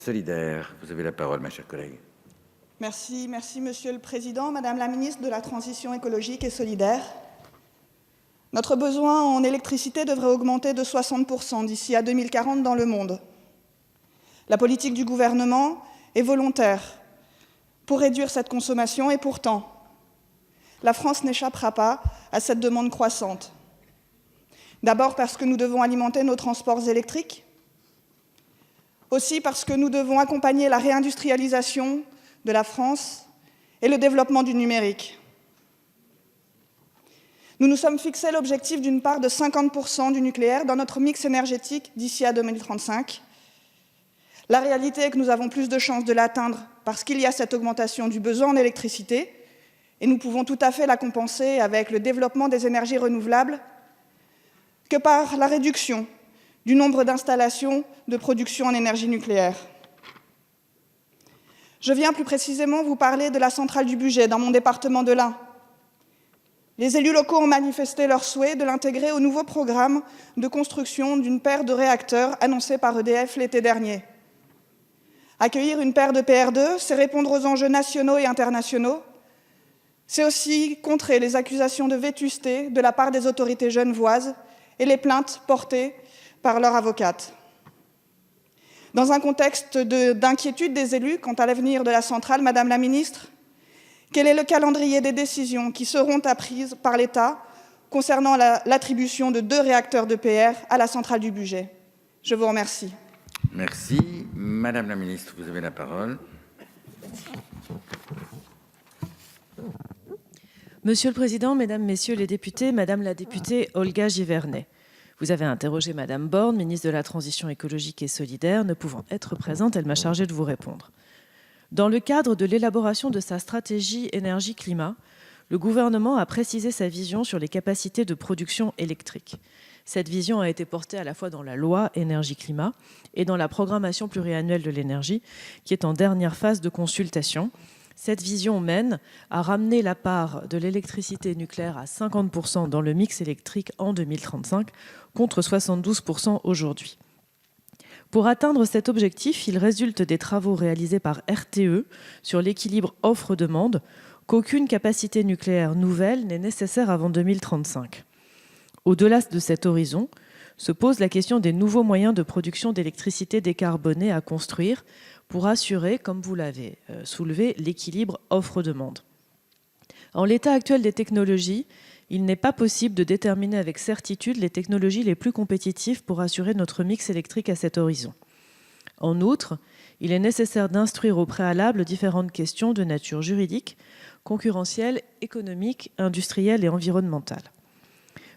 Solidaire. Vous avez la parole, ma chère collègue. Merci, Monsieur le Président, Madame la Ministre de la Transition écologique et solidaire. Notre besoin en électricité devrait augmenter de 60% d'ici à 2040 dans le monde. La politique du gouvernement est volontaire pour réduire cette consommation et pourtant, la France n'échappera pas à cette demande croissante. D'abord parce que nous devons alimenter nos transports électriques, aussi parce que nous devons accompagner la réindustrialisation de la France et le développement du numérique. Nous nous sommes fixé l'objectif d'une part de 50% du nucléaire dans notre mix énergétique d'ici à 2035. La réalité est que nous avons plus de chances de l'atteindre parce qu'il y a cette augmentation du besoin en électricité et nous pouvons tout à fait la compenser avec le développement des énergies renouvelables que par la réduction du nombre d'installations de production en énergie nucléaire. Je viens plus précisément vous parler de la centrale du Bugey, dans mon département de l'Ain. Les élus locaux ont manifesté leur souhait de l'intégrer au nouveau programme de construction d'une paire de réacteurs annoncé par EDF l'été dernier. Accueillir une paire de PR2, c'est répondre aux enjeux nationaux et internationaux. C'est aussi contrer les accusations de vétusté de la part des autorités genevoises et les plaintes portées par leur avocate. Dans un contexte d'inquiétude des élus quant à l'avenir de la centrale, Madame la Ministre, quel est le calendrier des décisions qui seront prises par l'État concernant l'attribution de 2 réacteurs d'EPR à la centrale du Bugey? Je vous remercie. Merci. Madame la Ministre, vous avez la parole. Monsieur le Président, Mesdames, Messieurs les députés, Madame la députée Olga Givernet, vous avez interrogé Madame Borne, ministre de la Transition écologique et solidaire. Ne pouvant être présente, elle m'a chargée de vous répondre. Dans le cadre de l'élaboration de sa stratégie énergie-climat, le gouvernement a précisé sa vision sur les capacités de production électrique. Cette vision a été portée à la fois dans la loi énergie-climat et dans la programmation pluriannuelle de l'énergie, qui est en dernière phase de consultation. Cette vision mène à ramener la part de l'électricité nucléaire à 50% dans le mix électrique en 2035, contre 72% aujourd'hui. Pour atteindre cet objectif, il résulte des travaux réalisés par RTE sur l'équilibre offre-demande qu'aucune capacité nucléaire nouvelle n'est nécessaire avant 2035. Au-delà de cet horizon, se pose la question des nouveaux moyens de production d'électricité décarbonée à construire pour assurer, comme vous l'avez soulevé, l'équilibre offre-demande. En l'état actuel des technologies, il n'est pas possible de déterminer avec certitude les technologies les plus compétitives pour assurer notre mix électrique à cet horizon. En outre, il est nécessaire d'instruire au préalable différentes questions de nature juridique, concurrentielle, économique, industrielle et environnementale.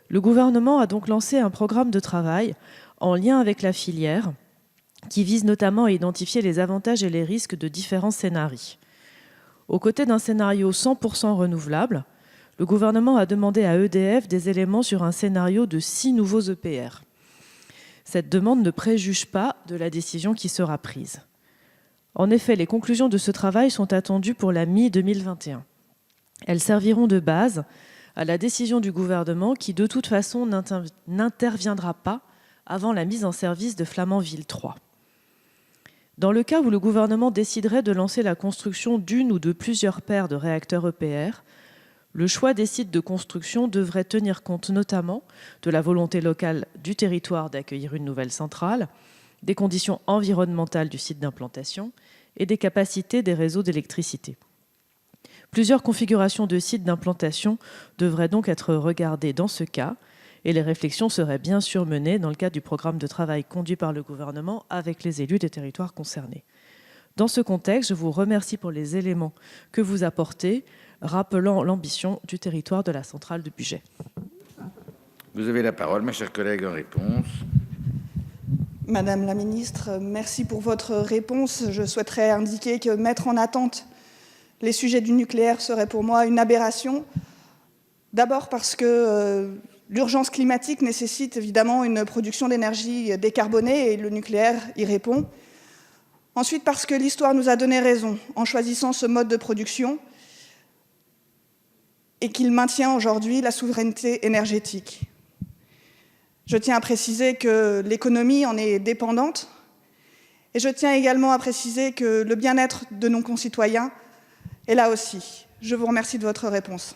Le gouvernement a donc lancé un programme de travail en lien avec la filière qui vise notamment à identifier les avantages et les risques de différents scénarios. Aux côtés d'un scénario 100% renouvelable, le gouvernement a demandé à EDF des éléments sur un scénario de 6 nouveaux EPR. Cette demande ne préjuge pas de la décision qui sera prise. En effet, les conclusions de ce travail sont attendues pour la mi-2021. Elles serviront de base à la décision du gouvernement qui, de toute façon, n'interviendra pas avant la mise en service de Flamanville 3. Dans le cas où le gouvernement déciderait de lancer la construction d'une ou de plusieurs paires de réacteurs EPR, le choix des sites de construction devrait tenir compte notamment de la volonté locale du territoire d'accueillir une nouvelle centrale, des conditions environnementales du site d'implantation et des capacités des réseaux d'électricité. Plusieurs configurations de sites d'implantation devraient donc être regardées dans ce cas, et les réflexions seraient bien sûr menées dans le cadre du programme de travail conduit par le gouvernement avec les élus des territoires concernés. Dans ce contexte, je vous remercie pour les éléments que vous apportez, rappelant l'ambition du territoire de la centrale de Bugey. Vous avez la parole, ma chère collègue, en réponse. Madame la Ministre, merci pour votre réponse. Je souhaiterais indiquer que mettre en attente les sujets du nucléaire serait pour moi une aberration. D'abord parce que l'urgence climatique nécessite évidemment une production d'énergie décarbonée et le nucléaire y répond. Ensuite parce que l'histoire nous a donné raison en choisissant ce mode de production et qu'il maintient aujourd'hui la souveraineté énergétique. Je tiens à préciser que l'économie en est dépendante Et je tiens également à préciser que le bien-être de nos concitoyens est là aussi. Je vous remercie de votre réponse.